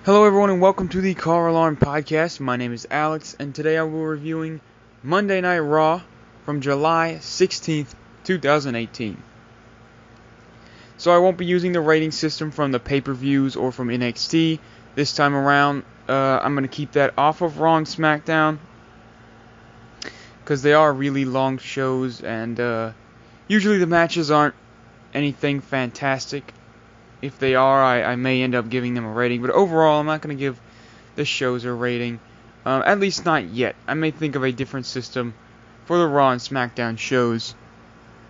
Hello everyone and welcome to the CarAlarm podcast. My name is Alex and today I will be reviewing Monday Night Raw from July 16th, 2018. So I won't be using the rating system from the pay-per-views or from NXT this time around. I'm going to keep that off of Raw and SmackDown because they are really long shows and usually the matches aren't anything fantastic. If they are, I may end up giving them a rating. But overall, I'm not going to give the shows a rating. At least not yet. I may think of a different system for the Raw and SmackDown shows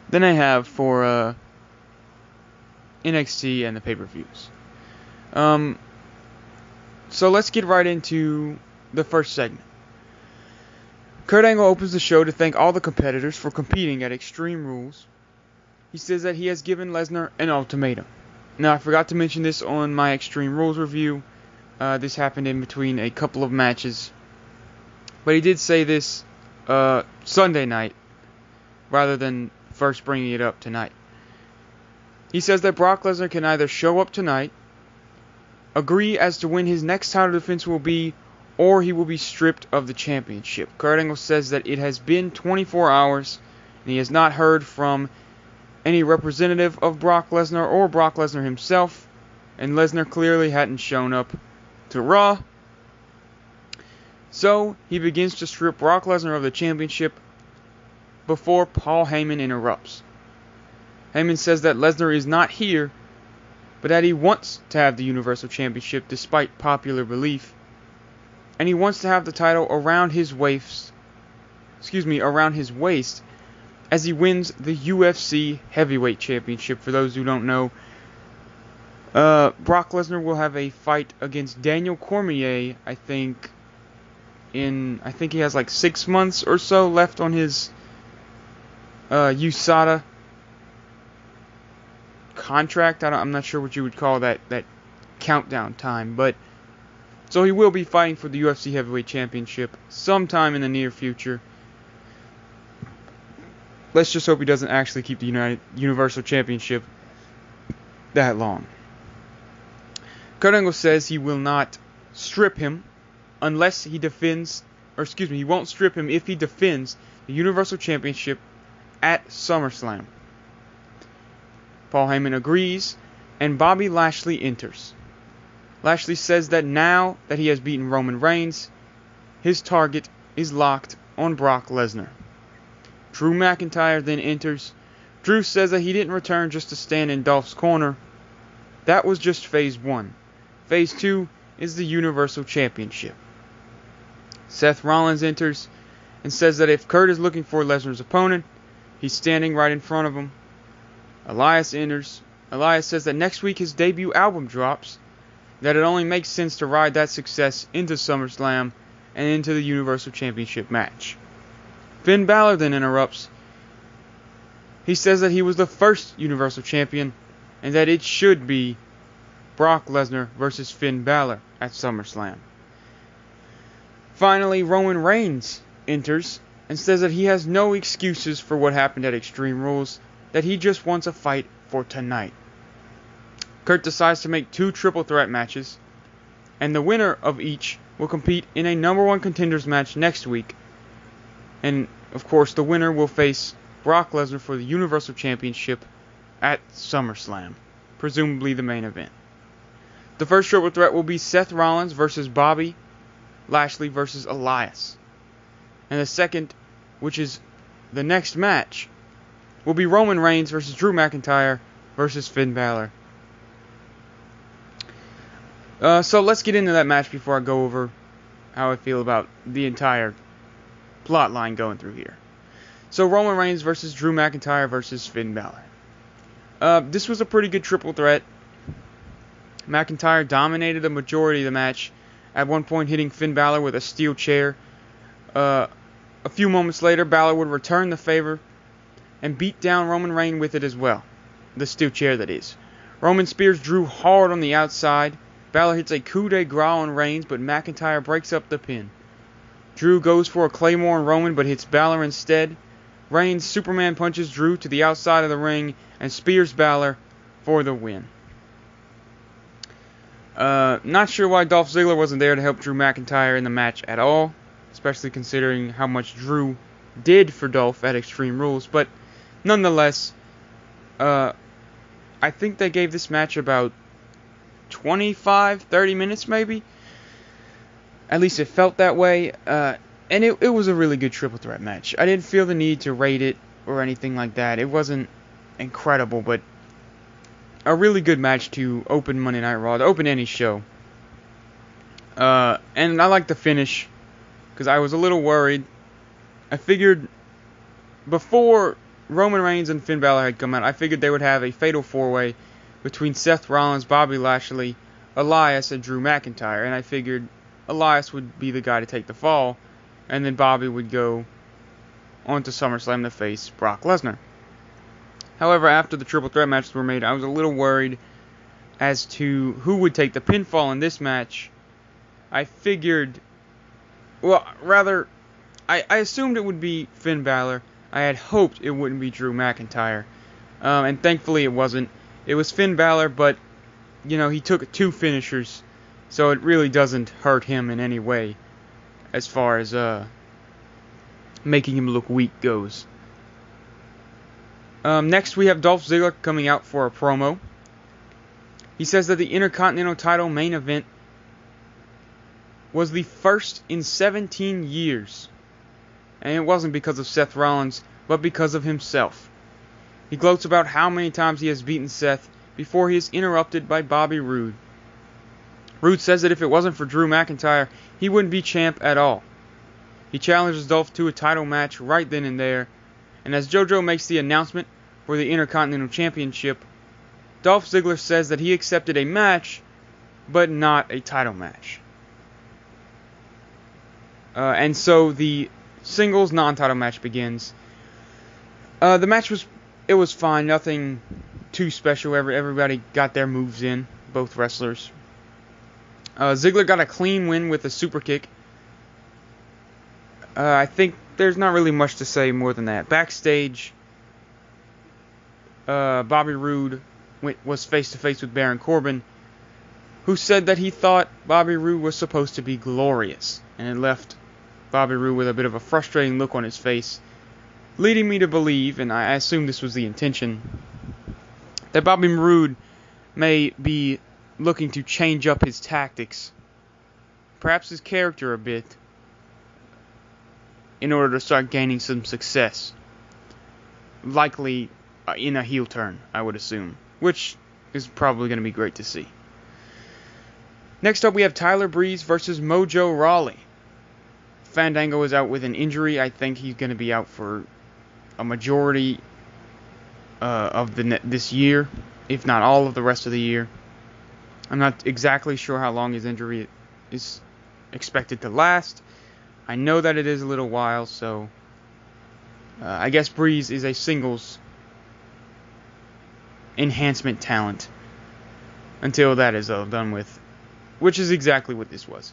than I have for NXT and the pay-per-views. So let's get right into the first segment. Kurt Angle opens the show to thank all the competitors for competing at Extreme Rules. He says that he has given Lesnar an ultimatum. Now, I forgot to mention this on my Extreme Rules review. This happened in between a couple of matches. But he did say this Sunday night, rather than first bringing it up tonight. He says that Brock Lesnar can either show up tonight, agree as to when his next title defense will be, or he will be stripped of the championship. Kurt Angle says that it has been 24 hours, and he has not heard from any representative of Brock Lesnar or Brock Lesnar himself, and Lesnar clearly hadn't shown up to Raw. So he begins to strip Brock Lesnar of the championship before Paul Heyman interrupts. Heyman says that Lesnar is not here, but that he wants to have the Universal Championship despite popular belief, and he wants to have the title around his waist, as he wins the UFC Heavyweight Championship. For those who don't know, Brock Lesnar will have a fight against Daniel Cormier, I think he has like 6 months or so left on his USADA contract. I'm not sure what you would call that countdown time, but so he will be fighting for the UFC Heavyweight Championship sometime in the near future. Let's just hope he doesn't actually keep the Universal Championship that long. Kurt Angle says he will not strip him unless he defends, he won't strip him if he defends the Universal Championship at SummerSlam. Paul Heyman agrees, and Bobby Lashley enters. Lashley says that now that he has beaten Roman Reigns, his target is locked on Brock Lesnar. Drew McIntyre then enters. Drew says that he didn't return just to stand in Dolph's corner. That was just Phase 1. Phase 2 is the Universal Championship. Seth Rollins enters and says that if Kurt is looking for Lesnar's opponent, he's standing right in front of him. Elias enters. Elias says that next week his debut album drops, that it only makes sense to ride that success into SummerSlam and into the Universal Championship match. Finn Balor then interrupts. He says that he was the first Universal Champion and that it should be Brock Lesnar versus Finn Balor at SummerSlam. Finally, Roman Reigns enters and says that he has no excuses for what happened at Extreme Rules, that he just wants a fight for tonight. Kurt decides to make 2 triple threat matches, and the winner of each will compete in a number 1 contenders match next week. And, of course, the winner will face Brock Lesnar for the Universal Championship at SummerSlam, presumably the main event. The first triple threat will be Seth Rollins versus Bobby Lashley versus Elias. And the second, which is the next match, will be Roman Reigns versus Drew McIntyre versus Finn Balor. So let's get into that match before I go over how I feel about the entire plot line going through here. So Roman Reigns versus Drew McIntyre versus Finn Balor. This was a pretty good triple threat. McIntyre dominated the majority of the match, at one point hitting Finn Balor with a steel chair. A few moments later, Balor would return the favor and beat down Roman Reigns with it as well. The steel chair, that is. Roman spears Drew hard on the outside. Balor hits a coup de grace on Reigns, but McIntyre breaks up the pin. Drew goes for a Claymore on Roman, but hits Balor instead. Reigns Superman punches Drew to the outside of the ring and spears Balor for the win. Not sure why Dolph Ziggler wasn't there to help Drew McIntyre in the match at all, especially considering how much Drew did for Dolph at Extreme Rules. But nonetheless, I think they gave this match about 25-30 minutes maybe. At least it felt that way. And it was a really good triple threat match. I didn't feel the need to rate it or anything like that. It wasn't incredible, but a really good match to open Monday Night Raw, to open any show. And I like the finish, because I was a little worried. I figured before Roman Reigns and Finn Balor had come out, I figured they would have a fatal four-way between Seth Rollins, Bobby Lashley, Elias, and Drew McIntyre. And I figured Elias would be the guy to take the fall, and then Bobby would go on to SummerSlam to face Brock Lesnar. However, after the triple threat matches were made, I was a little worried as to who would take the pinfall in this match. I figured, well, rather, I assumed it would be Finn Balor. I had hoped it wouldn't be Drew McIntyre. And thankfully it wasn't. It was Finn Balor, but, you know, he took two finishers, so it really doesn't hurt him in any way as far as making him look weak goes. Next, we have Dolph Ziggler coming out for a promo. He says that the Intercontinental title main event was the first in 17 years. And it wasn't because of Seth Rollins, but because of himself. He gloats about how many times he has beaten Seth before he is interrupted by Bobby Roode. Roode says that if it wasn't for Drew McIntyre, he wouldn't be champ at all. He challenges Dolph to a title match right then and there. And as JoJo makes the announcement for the Intercontinental Championship, Dolph Ziggler says that he accepted a match, but not a title match. And so the singles non-title match begins. The match was fine, nothing too special. Everybody got their moves in, both wrestlers. Ziggler got a clean win with a super kick. I think there's not really much to say more than that. Backstage, Bobby Roode was face-to-face with Baron Corbin, who said that he thought Bobby Roode was supposed to be glorious, and it left Bobby Roode with a bit of a frustrating look on his face, leading me to believe, and I assume this was the intention, that Bobby Roode may be looking to change up his tactics, perhaps his character a bit, in order to start gaining some success. Likely in a heel turn, I would assume, which is probably going to be great to see. Next up, we have Tyler Breeze versus Mojo Rowley. Fandango is out with an injury. I think he's going to be out for a majority of this year, if not all of the rest of the year. I'm not exactly sure how long his injury is expected to last. I know that it is a little while, so I guess Breeze is a singles enhancement talent until that is done with, which is exactly what this was.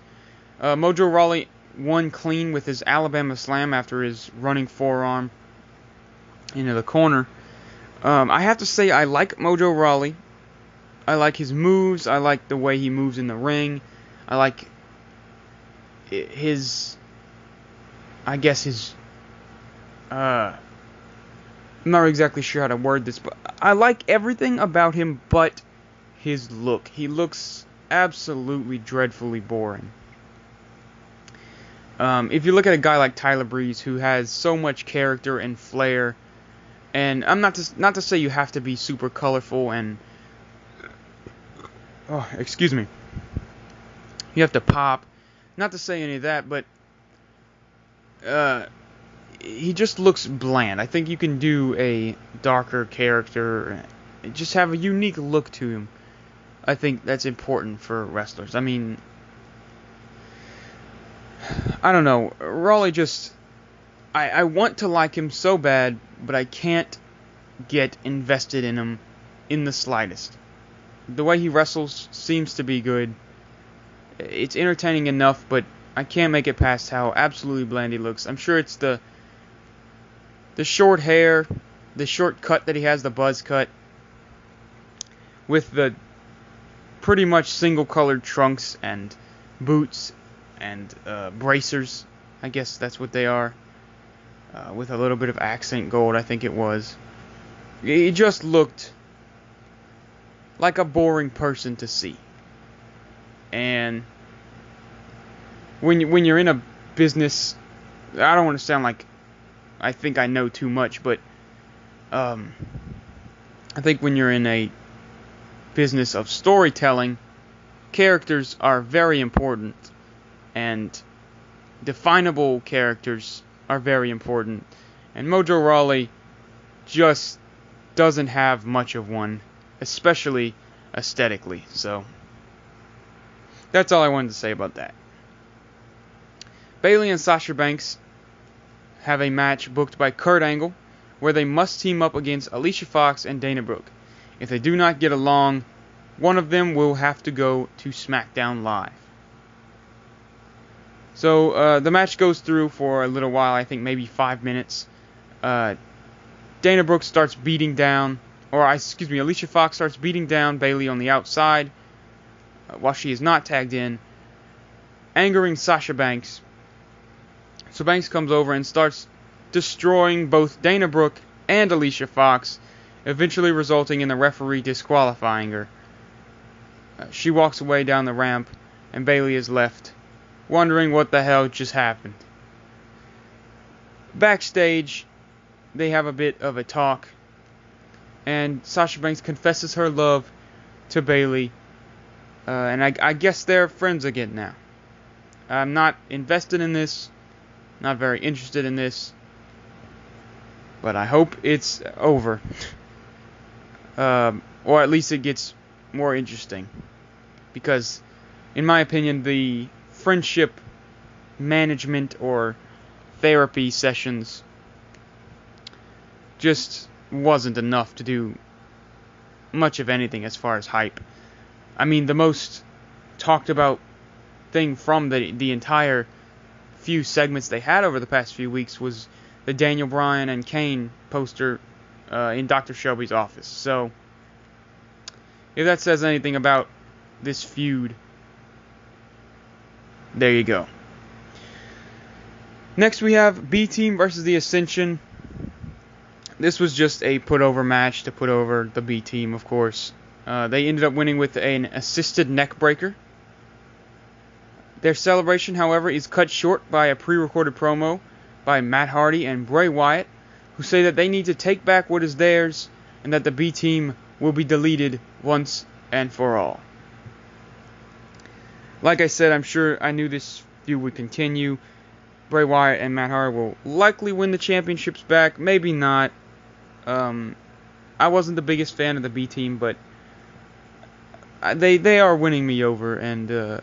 Mojo Rawley won clean with his Alabama Slam after his running forearm into the corner. I have to say I like Mojo Rawley. I like his moves. I like the way he moves in the ring. I like his... I'm not exactly sure how to word this, but I like everything about him but his look. He looks absolutely dreadfully boring. If you look at a guy like Tyler Breeze, who has so much character and flair, and I'm not to say you have to be super colorful and you have to pop, not to say any of that, but he just looks bland. I think you can do a darker character, just have a unique look to him. I think that's important for wrestlers. I mean, I don't know. Raleigh just... I want to like him so bad, but I can't get invested in him in the slightest. The way he wrestles seems to be good. It's entertaining enough, but I can't make it past how absolutely bland he looks. I'm sure it's the short hair, the short cut that he has, the buzz cut, with the pretty much single-colored trunks and boots and bracers. I guess that's what they are. With a little bit of accent gold, I think it was. He just looked like a boring person to see. And when you're in a business, I don't want to sound like I think I know too much, but I think when you're in a business of storytelling, characters are very important, and definable characters are very important. And Mojo Rowley just doesn't have much of one, especially aesthetically. So that's all I wanted to say about that. Bayley and Sasha Banks have a match booked by Kurt Angle where they must team up against Alicia Fox and Dana Brooke. If they do not get along, one of them will have to go to SmackDown Live. So the match goes through for a little while, I think maybe 5 minutes. Dana Brooke starts beating down, Alicia Fox starts beating down Bayley on the outside while she is not tagged in, angering Sasha Banks. So Banks comes over and starts destroying both Dana Brooke and Alicia Fox, eventually resulting in the referee disqualifying her. She walks away down the ramp, and Bayley is left wondering what the hell just happened. Backstage, they have a bit of a talk, and Sasha Banks confesses her love to Bayley, and I guess they're friends again now. I'm not invested in this, not very interested in this, but I hope it's over. Or at least it gets more interesting. Because, in my opinion, the friendship management or therapy sessions just wasn't enough to do much of anything as far as hype. I mean, the most talked about thing from the entire few segments they had over the past few weeks was the Daniel Bryan and Kane poster in Dr. Shelby's office. So, if that says anything about this feud, there you go. Next we have B-Team versus the Ascension. This was just a put-over match to put over the B-Team, of course. They ended up winning with an assisted neck breaker. Their celebration, however, is cut short by a pre-recorded promo by Matt Hardy and Bray Wyatt, who say that they need to take back what is theirs and that the B-Team will be deleted once and for all. Like I said, I'm sure I knew this feud would continue. Bray Wyatt and Matt Hardy will likely win the championships back, maybe not. I wasn't the biggest fan of the B-Team, but they are winning me over, and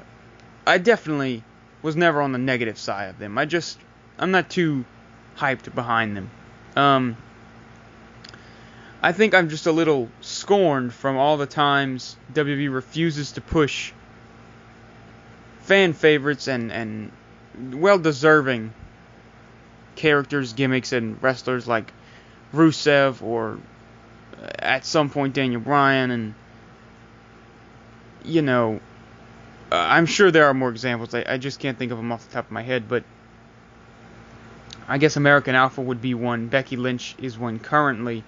I definitely was never on the negative side of them. I'm not too hyped behind them. I think I'm just a little scorned from all the times WWE refuses to push fan favorites and well-deserving characters, gimmicks, and wrestlers like Rusev or at some point Daniel Bryan, and I'm sure there are more examples. I just can't think of them off the top of my head, but I guess American Alpha would be one. Becky Lynch is one currently.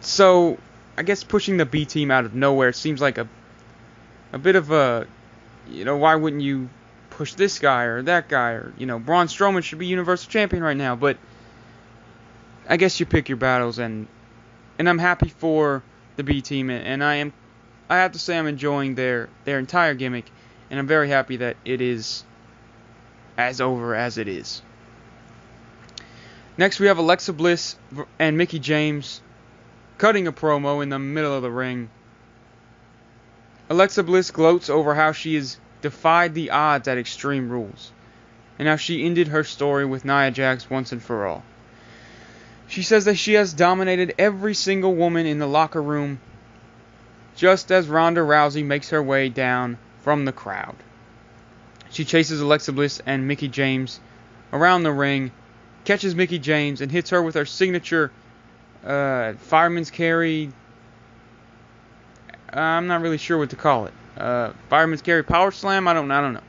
So I guess pushing the B team out of nowhere seems like a bit of a, why wouldn't you push this guy or that guy, or Braun Strowman should be Universal Champion right now. But I guess you pick your battles, and I'm happy for the B team, and I have to say I'm enjoying their entire gimmick, and I'm very happy that it is as over as it is. Next we have Alexa Bliss and Mickie James cutting a promo in the middle of the ring. Alexa Bliss gloats over how she has defied the odds at Extreme Rules, and how she ended her story with Nia Jax once and for all. She says that she has dominated every single woman in the locker room, just as Ronda Rousey makes her way down from the crowd. She chases Alexa Bliss and Mickie James around the ring, catches Mickie James, and hits her with her signature fireman's carry I'm not really sure what to call it. Fireman's carry power slam? I don't know.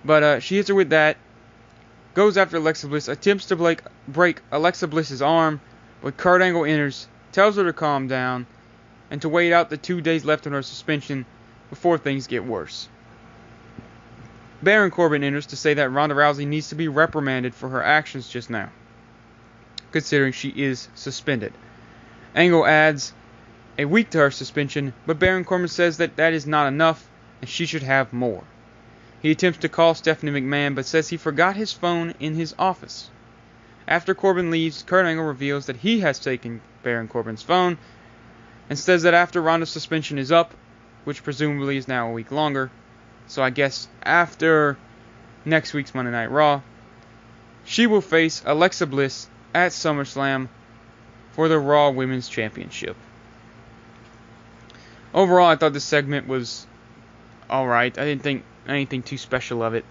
But she hits her with that. Goes after Alexa Bliss. Attempts to break Alexa Bliss's arm. But Kurt Angle enters. Tells her to calm down. And to wait out the 2 days left on her suspension before things get worse. Baron Corbin enters to say that Ronda Rousey needs to be reprimanded for her actions just now, considering she is suspended. Angle adds a week to her suspension, but Baron Corbin says that is not enough and she should have more. He attempts to call Stephanie McMahon, but says he forgot his phone in his office. After Corbin leaves, Kurt Angle reveals that he has taken Baron Corbin's phone and says that after Ronda's suspension is up, which presumably is now a week longer, so I guess after next week's Monday Night Raw, she will face Alexa Bliss at SummerSlam for the Raw Women's Championship. Overall, I thought this segment was alright. I didn't think anything too special of it.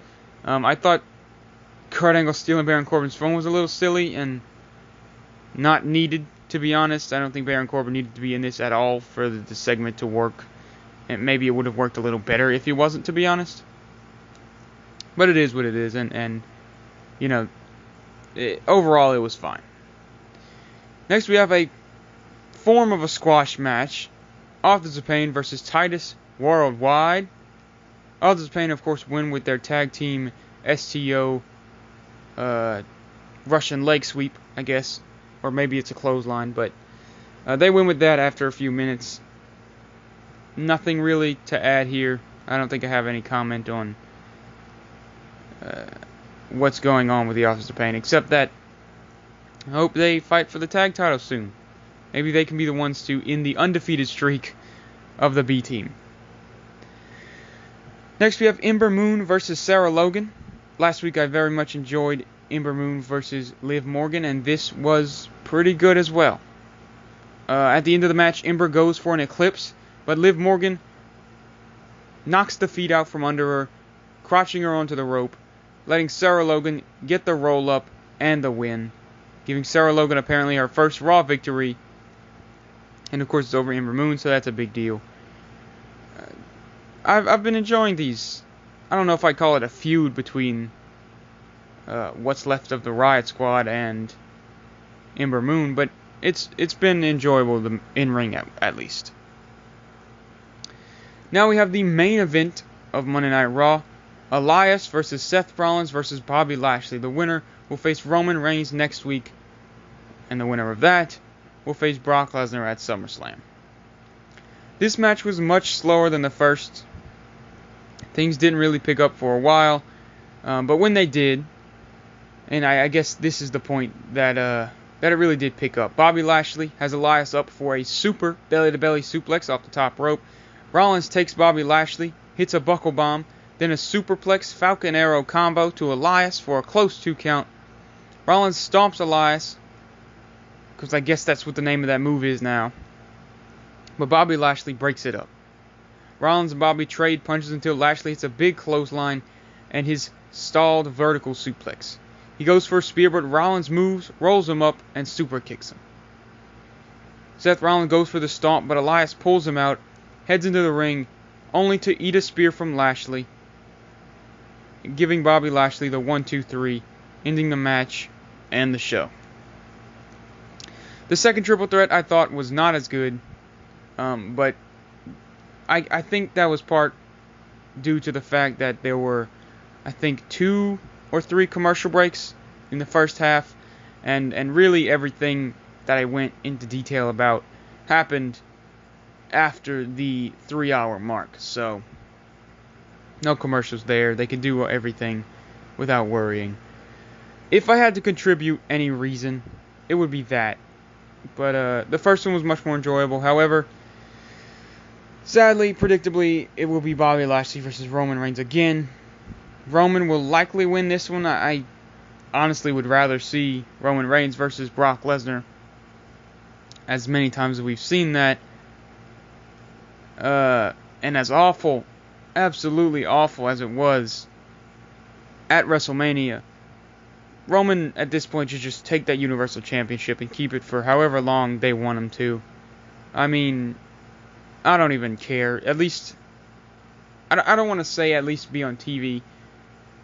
I thought Kurt Angle stealing Baron Corbin's phone was a little silly and not needed, to be honest. I don't think Baron Corbin needed to be in this at all for the segment to work. And maybe it would have worked a little better if he wasn't, to be honest. But it is what it is, and you know, overall it was fine. Next we have a form of a squash match. Authors of Pain versus Titus Worldwide. Authors of Pain, of course, win with their tag team STO Russian leg sweep, I guess. Or maybe it's a clothesline, but they win with that after a few minutes. Nothing really to add here. I don't think I have any comment on what's going on with the Authors of Pain, except that I hope they fight for the tag title soon. Maybe they can be the ones to end the undefeated streak of the B team. Next we have Ember Moon versus Sarah Logan. Last week I very much enjoyed Ember Moon versus Liv Morgan, and this was pretty good as well. At the end of the match, Ember goes for an eclipse, but Liv Morgan knocks the feet out from under her, crotching her onto the rope, letting Sarah Logan get the roll up and the win, giving Sarah Logan apparently her first Raw victory. And of course it's over Ember Moon, so that's a big deal. I've been enjoying these. I don't know if I'd call it a feud between what's left of the Riot Squad and Ember Moon, but it's been enjoyable in ring at least. Now we have the main event of Monday Night Raw. Elias versus Seth Rollins versus Bobby Lashley. The winner will face Roman Reigns next week, and the winner of that will face Brock Lesnar at SummerSlam. This match was much slower than the first. Things didn't really pick up for a while, but when they did, and I guess this is the point that it really did pick up. Bobby Lashley has Elias up for a super belly-to-belly suplex off the top rope. Rollins takes Bobby Lashley, hits a buckle bomb, then a superplex Falcon Arrow combo to Elias for a close 2 count. Rollins stomps Elias, because I guess that's what the name of that move is now. But Bobby Lashley breaks it up. Rollins and Bobby trade punches until Lashley hits a big clothesline and his stalled vertical suplex. He goes for a spear, but Rollins moves, rolls him up, and super kicks him. Seth Rollins goes for the stomp, but Elias pulls him out, heads into the ring, only to eat a spear from Lashley, giving Bobby Lashley the 1-2-3, ending the match and the show. The second triple threat I thought was not as good, but I think that was part due to the fact that there were, I think, 2 or 3 commercial breaks in the first half, and really everything that I went into detail about happened after the 3-hour mark. So no commercials there. They could do everything without worrying. If I had to contribute any reason, it would be that. But the first one was much more enjoyable. However, sadly, predictably, it will be Bobby Lashley versus Roman Reigns again. Roman will likely win this one. I honestly would rather see Roman Reigns versus Brock Lesnar, as many times as we've seen that. And as awful, absolutely awful as it was at WrestleMania, Roman at this point should just take that Universal Championship and keep it for however long they want him to. I mean, I don't even care. At least, I don't want to say at least be on TV,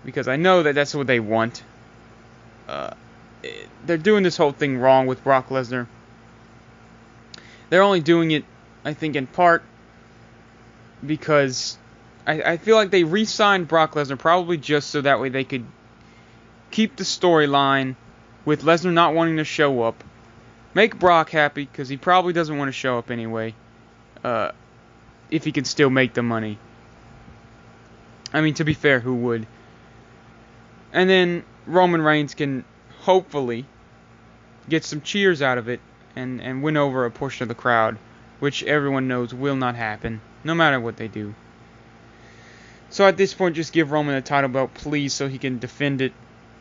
because I know that that's what they want. They're doing this whole thing wrong with Brock Lesnar. They're only doing it, I think, in part because I feel like they re-signed Brock Lesnar probably just so that way they could keep the storyline with Lesnar not wanting to show up. Make Brock happy, because he probably doesn't want to show up anyway. If he can still make the money. I mean, to be fair, who would? And then Roman Reigns can hopefully get some cheers out of it and win over a portion of the crowd, which everyone knows will not happen, no matter what they do. So at this point, just give Roman a title belt, please, so he can defend it,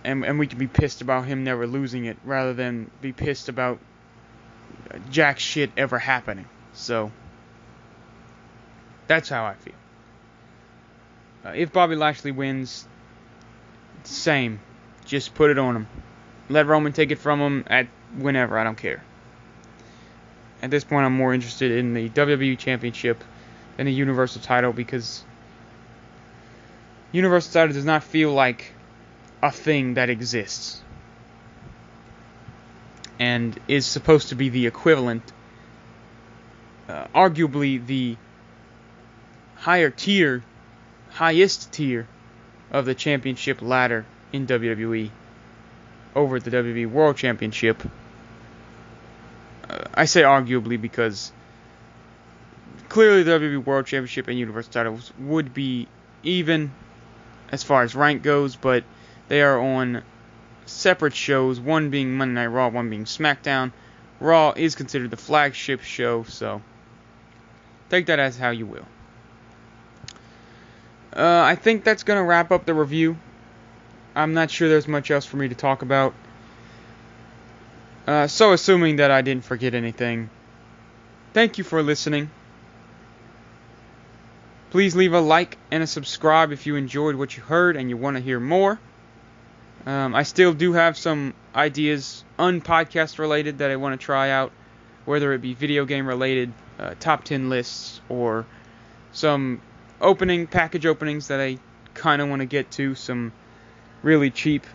and we can be pissed about him never losing it, rather than be pissed about jack shit ever happening. So that's how I feel. If Bobby Lashley wins, same. Just put it on him. Let Roman take it from him at whenever. I don't care. At this point, I'm more interested in the WWE Championship than the Universal title, because Universal title does not feel like a thing that exists and is supposed to be the equivalent, arguably the highest tier of the championship ladder in WWE over the WWE World Championship. I say arguably because clearly the WWE World Championship and Universal titles would be even as far as rank goes, but they are on separate shows, one being Monday Night Raw, one being SmackDown. Raw is considered the flagship show, so take that as how you will. I think that's going to wrap up the review. I'm not sure there's much else for me to talk about. So assuming that I didn't forget anything, thank you for listening. Please leave a like and a subscribe if you enjoyed what you heard and you want to hear more. I still do have some ideas, unpodcast related, that I want to try out, whether it be video game related, top 10 lists, or some package openings that I kind of want to get to, some really cheap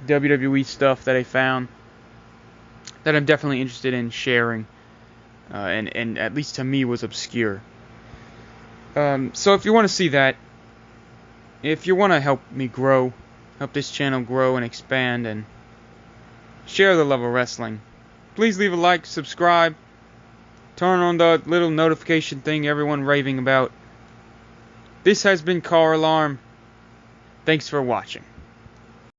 WWE stuff that I found that I'm definitely interested in sharing, and at least to me was obscure. So if you want to see that, if you want to help me grow, help this channel grow and expand and share the love of wrestling, please leave a like, subscribe, turn on the little notification thing everyone raving about. This has been CarAlarm. Thanks for watching.